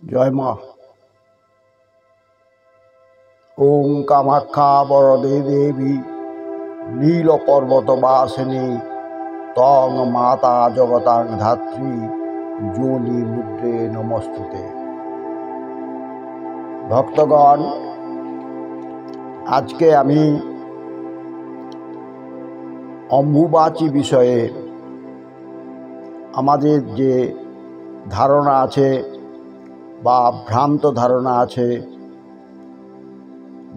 জয় মা। ওং কামাখ্যা বরদে দেবী নীল পর্বত বাসিনী তং মাতা জগতাং ধাত্রী যোনি মুদ্রে নমস্তুতে। ভক্তগণ, আজকে আমি অম্বুবাচী বিষয়ে আমাদের যে ধারণা আছে বা ভ্রান্ত ধারণা আছে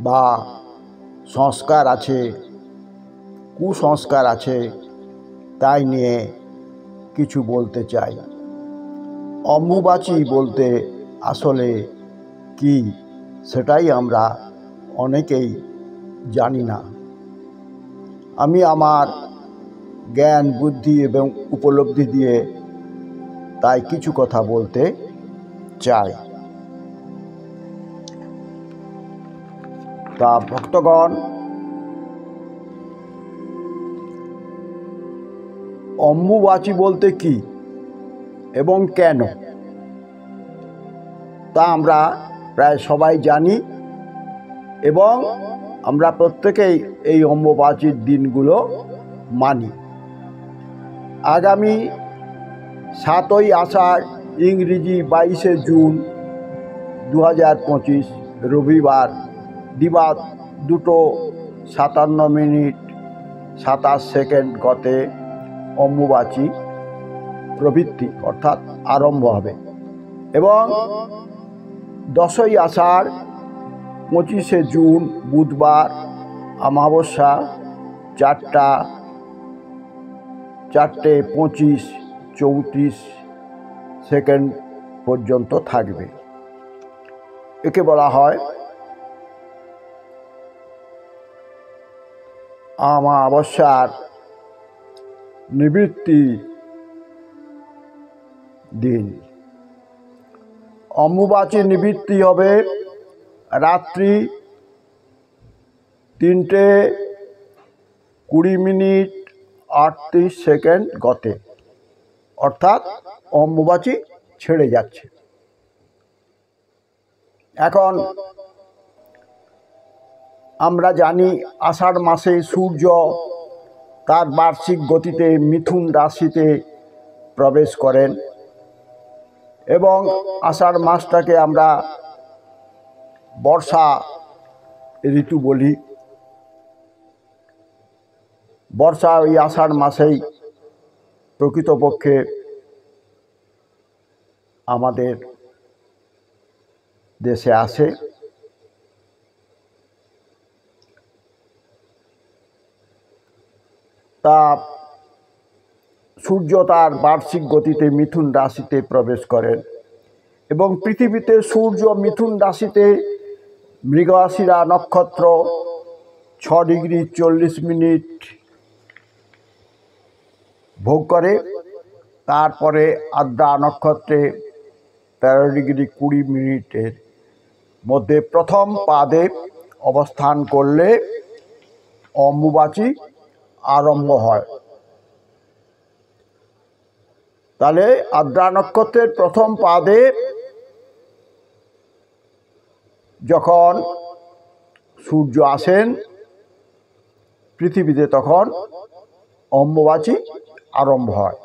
বা সংস্কার আছে, কুসংস্কার আছে, তাই নিয়ে কিছু বলতে চাই। অম্বুবাচী বলতে আসলে কি, সেটাই আমরা অনেকেই জানি না। আমি আমার জ্ঞান, বুদ্ধি এবং উপলব্ধি দিয়ে তাই কিছু কথা বলতে চাই। তা ভক্তগণ, অম্বুবাচী বলতে কি এবং কেন, তা আমরা প্রায় সবাই জানি এবং আমরা প্রত্যেকেই এই অম্বুবাচীর দিনগুলো মানি। আগামী 7ই আষাঢ়, ইংরেজি 22শে জুন 2025 রবিবার দিবা 2:57 গতে অম্বুবাচী প্রবৃত্তি অর্থাৎ আরম্ভ হবে এবং 10ই আষাঢ় 25শে জুন বুধবার অমাবস্যা 4:25-34 পর্যন্ত থাকবে। একে বলা হয় অমাবস্যার নিবৃত্তি দিন। অম্বুবাচী নিবৃত্তি হবে রাত্রি 3:20 গতে, অর্থাৎ অম্বুবাচী ছেড়ে যাচ্ছে। এখন আমরা জানি আষাঢ় মাসে সূর্য তার বার্ষিক গতিতে মিথুন রাশিতে প্রবেশ করেন এবং আষাঢ় মাসটাকে আমরা বর্ষা ঋতু বলি। বর্ষা ওই আষাঢ় মাসেই প্রকৃতপক্ষে আমাদের দেশে আসে। তা সূর্য তার বার্ষিক গতিতে মিথুন রাশিতে প্রবেশ করেন এবং পৃথিবীতে সূর্য মিথুন রাশিতে মৃগশিরা নক্ষত্র 6°40' ভোগ করে। তারপরে আদ্রা নক্ষত্রে 13°20' মধ্যে প্রথম পাদে অবস্থান করলে অম্বুবাচী আরম্ভ হয়। তাহলে আদ্রা নক্ষত্রের প্রথম পাদে যখন সূর্য আসেন পৃথিবীতে, তখন অম্বুবাচী আরম্ভ হয়।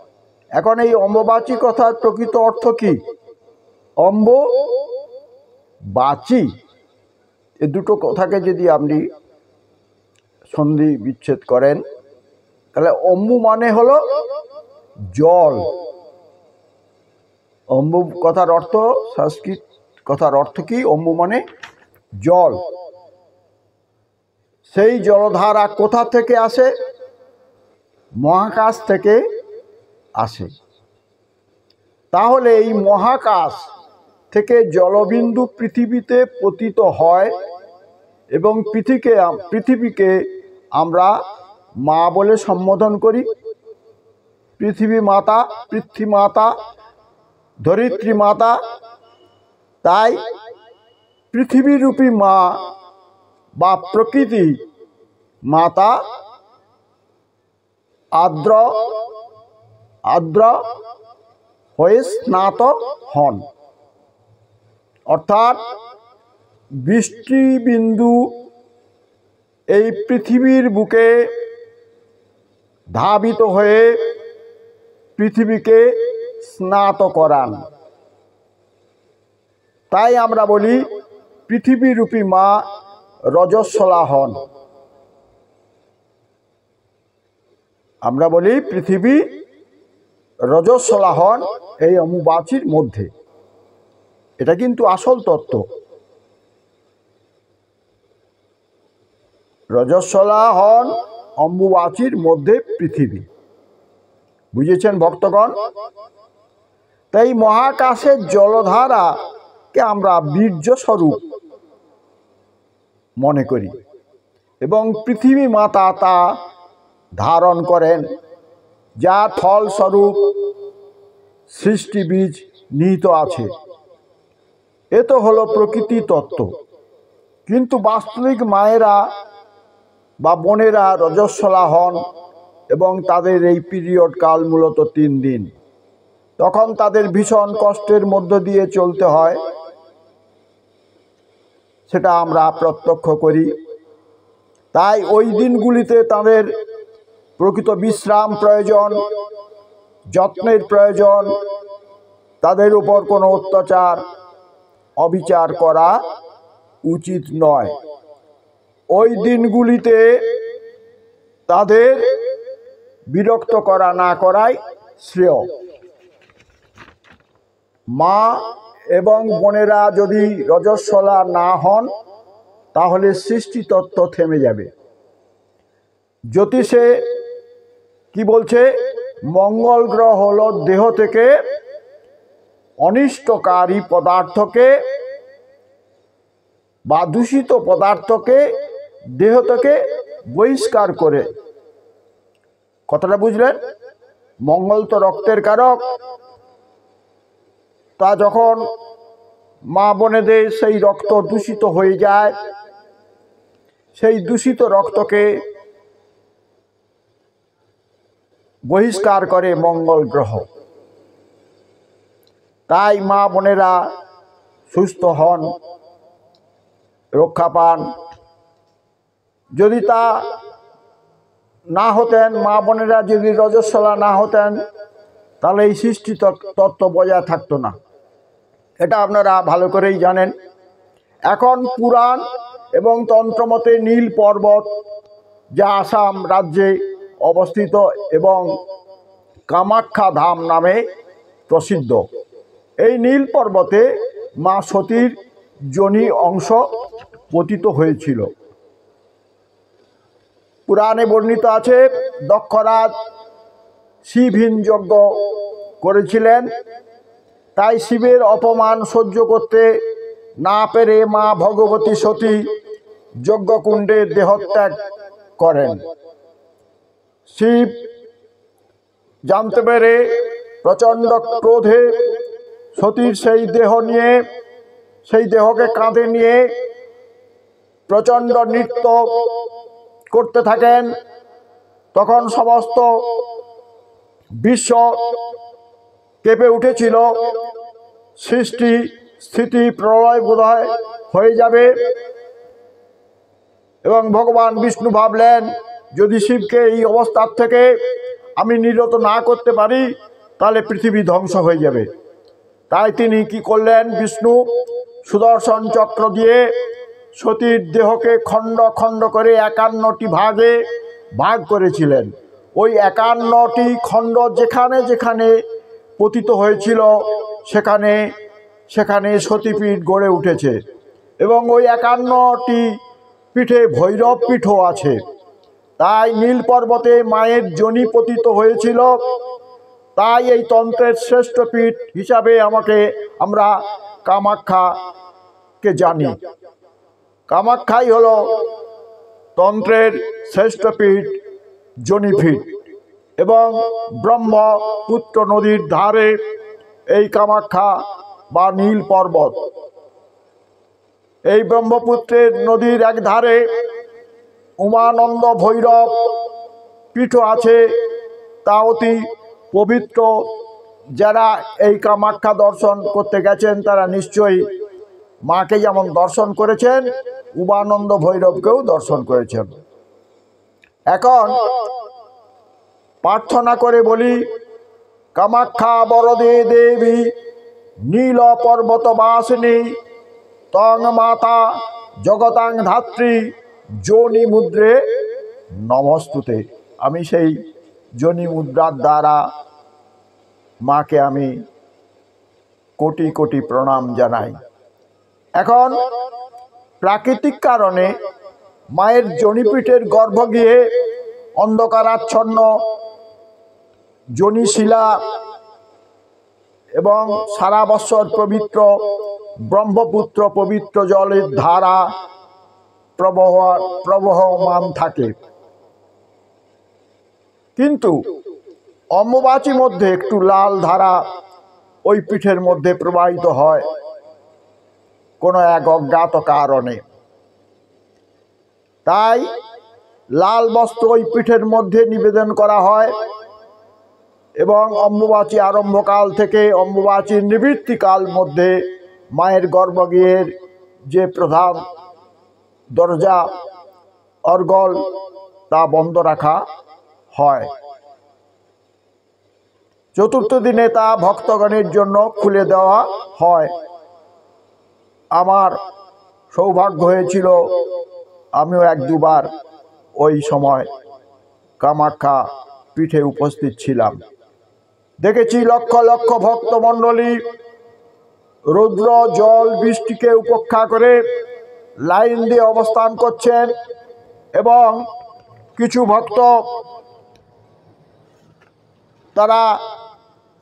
এখন এই অম্বুবাচী কথার প্রকৃত অর্থ কি? অম্বুবাচী, এ দুটো কথাকে যদি আপনি সন্ধি বিচ্ছেদ করেন, তাহলে অম্বু মানে হলো জল। অম্বু কথার অর্থ, সংস্কৃত কথার অর্থ কি? অম্বু মানে জল। সেই জলধারা কোথা থেকে আসে? মহাকাশ থেকে আসে। তাহলে এই মহাকাশ থেকে জলবিন্দু পৃথিবীতে পতিত হয় এবং পৃথিবীকে আমরা মা বলে সম্বোধন করি। পৃথিবী মাতা, পৃথ্বীমাতা, ধরিত্রী মাতা। তাই পৃথিবীরূপী মা বা প্রকৃতি মাতা আর্দ্র হয়ে স্নাত হন। অর্থাৎ বৃষ্টি বিন্দু এই পৃথিবীর বুকে ধাবিত হয়ে পৃথিবীকে স্নাত করান। তাই আমরা বলি পৃথিবীরূপী মা রজস্বলা হন। আমরা বলি পৃথিবী রজস্বলা হন এই অম্বুবাচীর মধ্যে। এটা কিন্তু আসল তত্ত্ব। রজস্বলা হন অম্বুবাচীর মধ্যে পৃথিবী। বুঝেছেন ভক্তগণ? তাই মহাকাশের জলধারাকে আমরা বীর্য স্বরূপ মনে করি এবং পৃথিবী মাতা তা ধারণ করেন, যা থল স্বরূপ সৃষ্টি বীজ নিহিত আছে। এ তো হলো প্রকৃতি তত্ত্ব। কিন্তু বাস্তবিক মায়েরা বা বোনেরা রজস্বলা হন এবং তাদের এই পিরিয়ড কাল মূলত 3 দিন। তখন তাদের ভীষণ কষ্টের মধ্য দিয়ে চলতে হয়, সেটা আমরা প্রত্যক্ষ করি। তাই ওই দিনগুলিতে তাদের প্রকৃত বিশ্রাম প্রয়োজন, যত্নের প্রয়োজন। তাদের উপর কোনো অত্যাচার অবিচার করা উচিত নয়। ওই দিনগুলিতে তাদের বিরক্ত করা না করাই শ্রেয়। মা এবং বোনেরা যদি রজস্বলা না হন তাহলে সৃষ্টিতত্ত্ব থেমে যাবে। জ্যোতিষে কি বলছে? মঙ্গল গ্রহ হলো দেহ থেকে অনিষ্টকারী পদার্থকে বা দূষিত পদার্থকে দেহ থেকে বহিষ্কার করে। কথাটা বুঝলেন? মঙ্গল তো রক্তের কারক। তা যখন মা বোনেদের সেই রক্ত দূষিত হয়ে যায়, সেই দূষিত রক্তকে বহিষ্কার করে মঙ্গল গ্রহ। তাই মা বোনেরা সুস্থ হন, রক্ষা পান। যদি তা না হতেন, মা বোনেরা যদি রজস্বলা না হতেন, তাহলে এই সৃষ্টি তত্ত্ব বজায় থাকতো না। এটা আপনারা ভালো করেই জানেন। এখন পুরাণ এবং তন্ত্রমতে নীল পর্বত, যা আসাম রাজ্যে অবস্থিত এবং কামাখ্যা ধাম নামে প্রসিদ্ধ, এই নীল পর্বতে মা সতীর যোনি অংশ পতিত হয়েছিল। পুরাণে বর্ণিত আছে, দক্ষরাজ শিবহীন যজ্ঞ করেছিলেন। তাই শিবের অপমান সহ্য করতে না পেরে মা ভগবতী সতী যজ্ঞকুণ্ডে দেহত্যাগ করেন। শিব জানতে পেরে প্রচণ্ড ক্রোধে সতীর সেই দেহকে কাঁধে নিয়ে প্রচণ্ড নৃত্য করতে থাকেন। তখন সমস্ত বিশ্ব কেঁপে উঠেছিল। সৃষ্টি স্থিতি প্রলয় বোধহয় হয়ে যাবে এবং ভগবান বিষ্ণু ভাবলেন, যদি শিবকে এই অবস্থার থেকে আমি নিরত না করতে পারি তাহলে পৃথিবী ধ্বংস হয়ে যাবে। তাই তিনি কি করলেন? বিষ্ণু সুদর্শন চক্র দিয়ে সতীর দেহকে খণ্ড খণ্ড করে 51টি ভাগে ভাগ করেছিলেন। ওই 51টি খণ্ড যেখানে যেখানে পতিত হয়েছিল সেখানে সেখানে সতীপীঠ গড়ে উঠেছে এবং ওই 51টি পীঠে ভৈরব পীঠও আছে। তাই নীল পর্বতে মায়ের যোনি পতিত হয়েছিল। তাই এই তন্ত্রের শ্রেষ্ঠ পীঠ হিসাবে আমরা কামাখ্যাকে জানি। কামাখ্যাই হলো তন্ত্রের শ্রেষ্ঠ পীঠ, যোনিপীঠ। এবং ব্রহ্মপুত্র নদীর ধারে এই কামাখ্যা বা নীল পর্বত। এই ব্রহ্মপুত্রের নদীর এক ধারে উমানন্দ ভৈরব পীঠও আছে। তা অতি পবিত্র। যারা এই কামাখ্যা দর্শন করতে গেছেন তারা নিশ্চয়ই মাকে যেমন দর্শন করেছেন, উমানন্দ ভৈরবকেও দর্শন করেছেন। এখন প্রার্থনা করে বলি, কামাখ্যা বরদে দেবী নীল পর্বত বাসিনী তং মাতা জগতাং ধাত্রী যোনি মুদ্রে নমস্তুতে। আমি সেই যোনি মুদ্রার দ্বারা মাকে আমি কোটি কোটি প্রণাম জানাই। এখন প্রাকৃতিক কারণে মায়ের যোনিপীঠের গর্ভ গিয়ে অন্ধকারাচ্ছন্ন যোনিশিলা এবং সারা বৎসর পবিত্র ব্রহ্মপুত্র পবিত্র জলের ধারা প্রবহমান থাকে, কিন্তু অম্বুবাচী মধ্যে একটু লাল ধারা ওই পীঠের মধ্যে প্রবাহিত হয় কোনো এক অজ্ঞাত কারণে। তাই লাল বস্ত্র ওই পীঠের মধ্যে নিবেদন করা হয় এবং অম্বুবাচী আরম্ভকাল থেকে অম্বুবাচীর নিবৃত্তিকাল মধ্যে মায়ের গর্ভগৃহের যে প্রধান দরজা অর্গল তা বন্ধ রাখা হয়। চতুর্থ দিনে তা ভক্তগণের জন্য খুলে দেওয়া হয়। আমার সৌভাগ্য হয়েছিল, আমিও এক দুবার ওই সময় কামাখ্যা পীঠে উপস্থিত ছিলাম। দেখেছি লক্ষ লক্ষ ভক্তমণ্ডলী রৌদ্র জল বৃষ্টিকে উপেক্ষা করে লাইন দিয়ে অবস্থান করছেন এবং কিছু ভক্ত তারা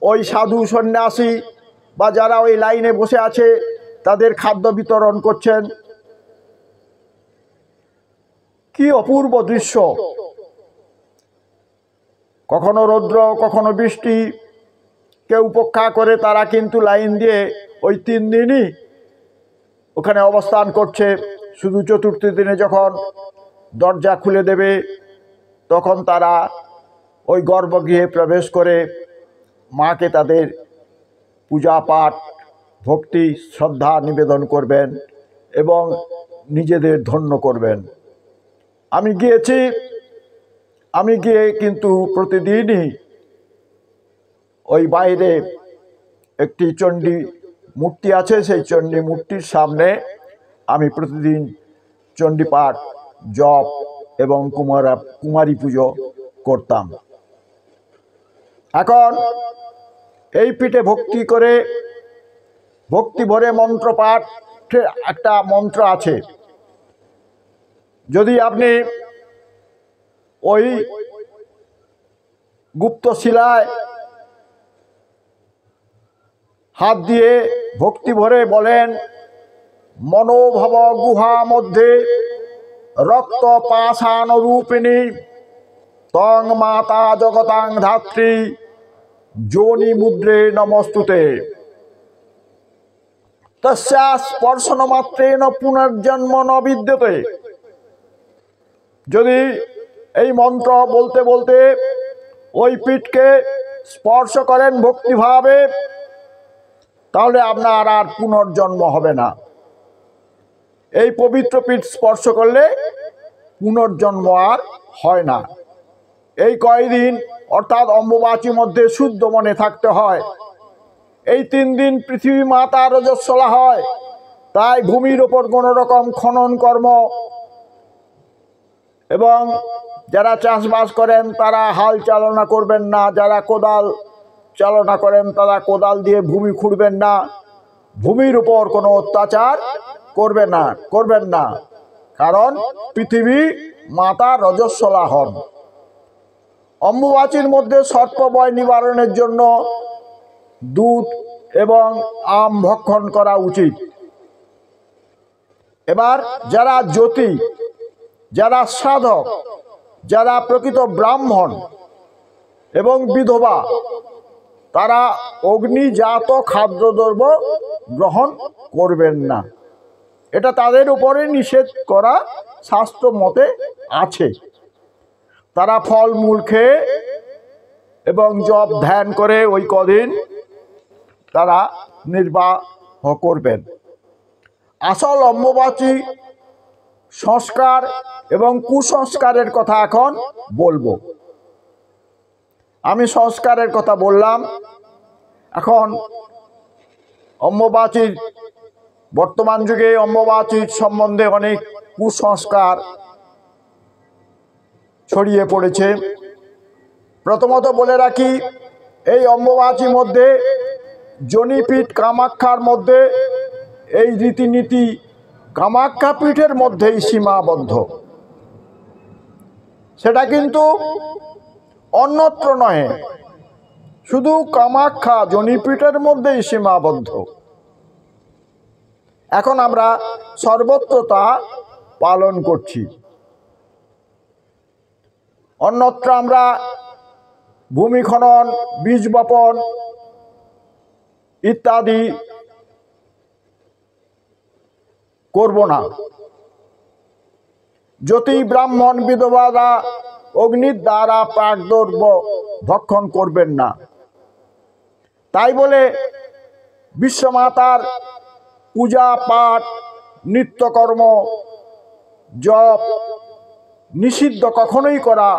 ওই সাধু সন্ন্যাসী বা যারা ওই লাইনে বসে আছে তাদের খাদ্য বিতরণ করছেন। কি অপূর্ব দৃশ্য! কখনো রৌদ্র কখনো বৃষ্টি কে উপেক্ষা করে তারা কিন্তু লাইন দিয়ে ওই 3 দিনই ওখানে অবস্থান করছে। শুধু চতুর্থ দিনে যখন দরজা খুলে দেবে তখন তারা ওই গর্ভগৃহে প্রবেশ করে মাকে তাদের পূজা পাঠ ভক্তি শ্রদ্ধা নিবেদন করবেন এবং নিজেদের ধন্য করবেন। আমি গিয়ে কিন্তু প্রতিদিনই ওই বাইরে একটি চণ্ডী মূর্তি আছে, সেই চণ্ডী মূর্তির সামনে আমি প্রতিদিন চণ্ডী পাঠ জপ এবং কুমারী পুজো করতাম। এখন এই পীঠে ভক্তি ভরে মন্ত্র পাঠের একটা মন্ত্র আছে। যদি আপনি ওই গুপ্ত শিলায় হাত দিয়ে ভক্তি ভরে বলেন, মনোভব গুহা মধ্যে রক্ত পাষাণ রূপিণী তং মাতা জগতাং ধাত্রী যোনি মুদ্রে নমস্তুতে তস্যা স্পর্শন মাত্রেণ পুনর্জন্ম ন বিদ্যতে। যদি এই মন্ত্র বলতে বলতে ওই পীঠকে স্পর্শ করেন ভক্তিভাবে, তাহলে আপনার আর পুনর্জন্ম হবে না। এই পবিত্র পীঠ স্পর্শ করলে পুনর্জন্ম আর হয় না। এই কয়দিন অর্থাৎ অম্বুবাচী মধ্যে শুদ্ধ মনে থাকতে হয়। এই 3 দিন পৃথিবী মাতা রজস্বলা হয়, তাই ভূমির ওপর কোনো রকম খনন কর্ম এবং যারা চাষবাস করেন তারা হাল চালনা করবেন না, যারা কোদাল চালনা করেন তারা কোদাল দিয়ে ভূমি খুঁড়বেন না, ভূমির উপর কোনো অত্যাচার করবেন না, কারণ পৃথিবী মাতা রজস্বলা হন। অম্বুবাচীর মধ্যে সর্পভয় নিবারণের জন্য দুধ এবং আম ভক্ষণ করা উচিত। এবার যারা জ্যোতি, যারা সাধক, যারা প্রকৃত ব্রাহ্মণ এবং বিধবা, তারা অগ্নিজাত খাদ্যদ্রব্য গ্রহণ করবেন না। এটা তাদের উপরে নিষেধ করা শাস্ত্র মতে আছে। তারা ফলমূল খেয়ে এবং জপ ধ্যান করে ওই কদিন তারা নির্বাহ করবেন। আসল অম্বুবাচী সংস্কার এবং কুসংস্কারের কথা এখন বলবো। আমি সংস্কারের কথা বললাম, এখন অম্বুবাচীর বর্তমান যুগে অম্বুবাচীর সম্বন্ধে অনেক কুসংস্কার ছড়িয়ে পড়েছে। প্রথমত বলে রাখি, এই অম্বুবাচীর মধ্যে জনিপীঠ কামাখ্যার মধ্যে এই রীতিনীতি কামাখ্যা পীঠের মধ্যেই সীমাবদ্ধ, সেটা কিন্তু অন্যত্র নয়, শুধু কামাখ্যা জনিপীঠের মধ্যেই সীমাবদ্ধ। এখন আমরা সর্বত্র তা পালন করছি। অন্যত্র আমরা ভূমি খনন, বীজ বপন ইত্যাদি করব না। জ্যোতি ব্রাহ্মণ বিধবারা অগ্নির দ্বারা প্রাকদ্রব্য ভক্ষণ করবেন না। তাই বলে বিশ্বমাতার পূজা পাঠ নিত্যকর্ম জপ নিষিদ্ধ কখনোই করা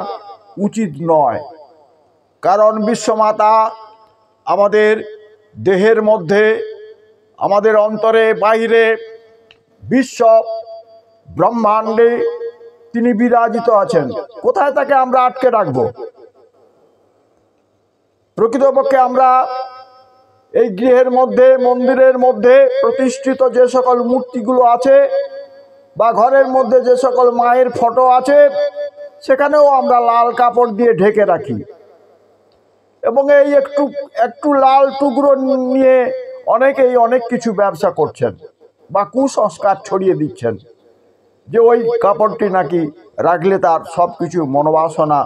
উচিত নয়। কারণ বিশ্বমাতা আমাদের দেহের মধ্যে, আমাদের অন্তরে বাইরে, বিশ্ব ব্রহ্মাণ্ডে তিনি বিরাজিত আছেন। কোথায় তাকে আমরা আটকে রাখবো? প্রকৃতপক্ষে আমরা এই গৃহের মধ্যে, মন্দিরের মধ্যে প্রতিষ্ঠিত যে সকল মূর্তিগুলো আছে বা ঘরের মধ্যে যে সকল মায়ের ফটো আছে, সেখানেও আমরা লাল কাপড় দিয়ে ঢেকে রাখি। এবং এই একটু লাল টুকরো নিয়ে অনেকেই অনেক কিছু ব্যবসা করছেন বা কুসংস্কার ছড়িয়ে দিচ্ছেন যে ওই কাপড়টি নাকি রাখলে তার সব কিছু মনোবাসনা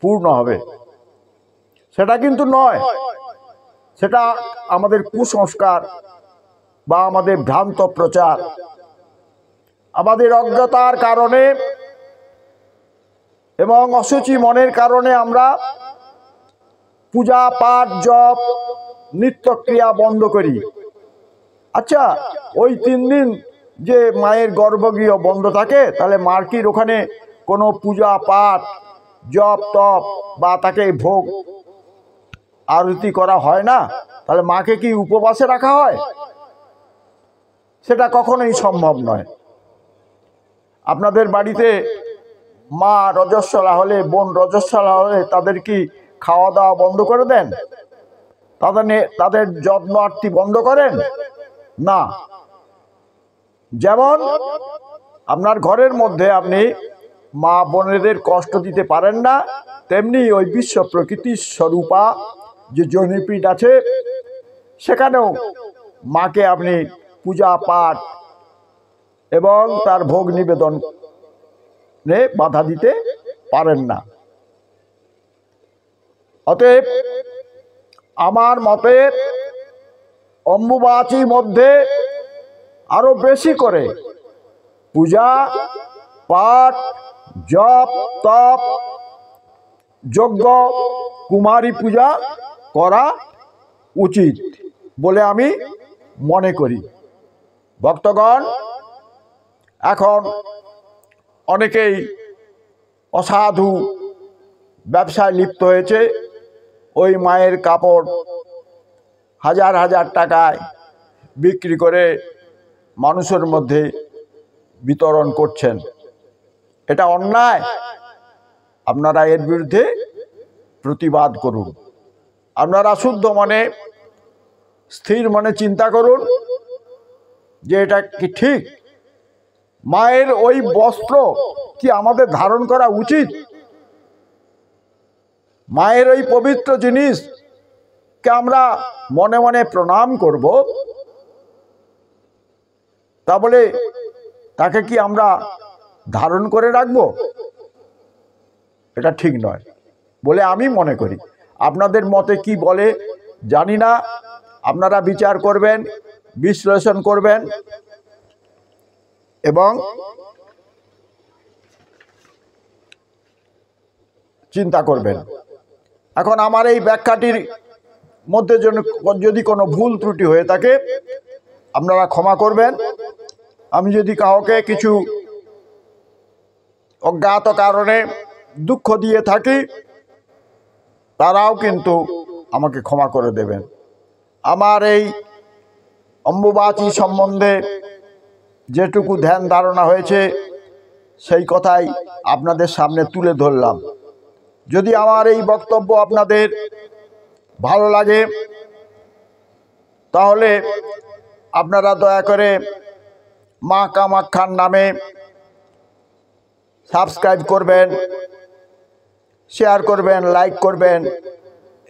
পূর্ণ হবে। সেটা কিন্তু নয়, সেটা আমাদের কুসংস্কার বা আমাদের ভ্রান্ত প্রচার। আমাদের অজ্ঞতার কারণে এবং অসুচি মনের কারণে আমরা পূজা পাঠ জপ নিত্যক্রিয়া বন্ধ করি। আচ্ছা, ওই 3 দিন যে মায়ের গর্ভগৃহ বন্ধ থাকে, তাহলে মার কি ওখানে কোনো পূজা পাঠ জপ তপ বা তাকে ভোগ আরতি করা হয় না? তাহলে মাকে কি উপবাসে রাখা হয়? সেটা কখনোই সম্ভব নয়। আপনাদের বাড়িতে মা রজস্বলা হলে, বোন রজস্বলা হলে তাদের কি খাওয়া দাওয়া বন্ধ করে দেন? তাদের যত্ন আরতি বন্ধ করেন না। যেমন আপনার ঘরের মধ্যে আপনি মা বোনেদের কষ্ট দিতে পারেন না, তেমনি ওই বিশ্ব প্রকৃতির স্বরূপা যে জনিপীঠ আছে, সেখানেও মাকে আপনি পূজা পাঠ এবং তার ভোগ নিবেদনে বাধা দিতে পারেন না। অতএব আমার মতে অম্বুবাচীর মধ্যে আরো বেশি করে পূজা পাঠ জপ তপ যজ্ঞ কুমারী পূজা করা উচিত বলে আমি মনে করি। ভক্তগণ, এখন অনেকেই অসাধু ব্যবসায় লিপ্ত হয়েছে। ওই মায়ের কাপড় হাজার হাজার টাকায় বিক্রি করে মানুষের মধ্যে বিতরণ করছেন। এটা অন্যায়। আপনারা এর বিরুদ্ধে প্রতিবাদ করুন। আপনারা শুদ্ধ মনে, স্থির মনে চিন্তা করুন যে এটা কি ঠিক? মায়ের ওই বস্ত্র কি আমাদের ধারণ করা উচিত? মায়ের ওই পবিত্র জিনিসকে আমরা মনে মনে প্রণাম করব, তা বলে তাকে কি আমরা ধারণ করে রাখবো? এটা ঠিক নয় বলে আমি মনে করি। আপনাদের মতে কি বলে জানি না, আপনারা বিচার করবেন, বিশ্লেষণ করবেন এবং চিন্তা করবেন। এখন আমার এই ব্যাখ্যাটির মধ্যে যদি কোনো ভুল ত্রুটি হয়ে থাকে আপনারা ক্ষমা করবেন। আমি যদি কাউকে কিছু অজ্ঞাত কারণে দুঃখ দিয়ে থাকি, তারাও কিন্তু আমাকে ক্ষমা করে দেবেন। আমার এই অম্বুবাচী সম্বন্ধে যেটুকু ধ্যান ধারণা হয়েছে সেই কথাই আপনাদের সামনে তুলে ধরলাম। যদি আমার এই বক্তব্য আপনাদের ভালো লাগে তাহলে আপনারা দয়া করে মা কামাখ্যার নামে সাবস্ক্রাইব করবেন, শেয়ার করবেন, লাইক করবেন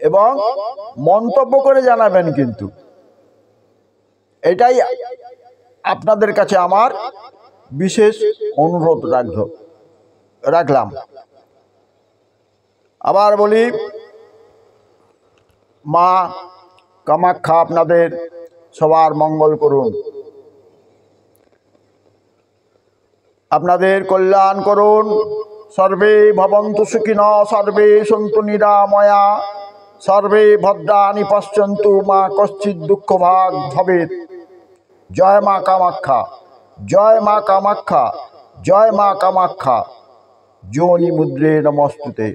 এবং মন্তব্য করে জানাবেন। কিন্তু এটাই আপনাদের কাছে আমার বিশেষ অনুরোধ রাখলাম। আবার বলি, মা কামাখ্যা আপনাদের সবার মঙ্গল করুন, আপনাদের কল্যাণ করুন। সর্বে ভবন্তু সুখিনঃ, সর্বে সন্তু নিরাময়া, সর্বে ভদ্রাণি পশ্যন্তু, মা কশ্চিৎ দুঃখভাগ ভবেৎ। জয় মা কামাখ্যা, জয় মা কামাখ্যা, জয় মা কামাখ্যা। যোনি মুদ্রে নমস্তুতে।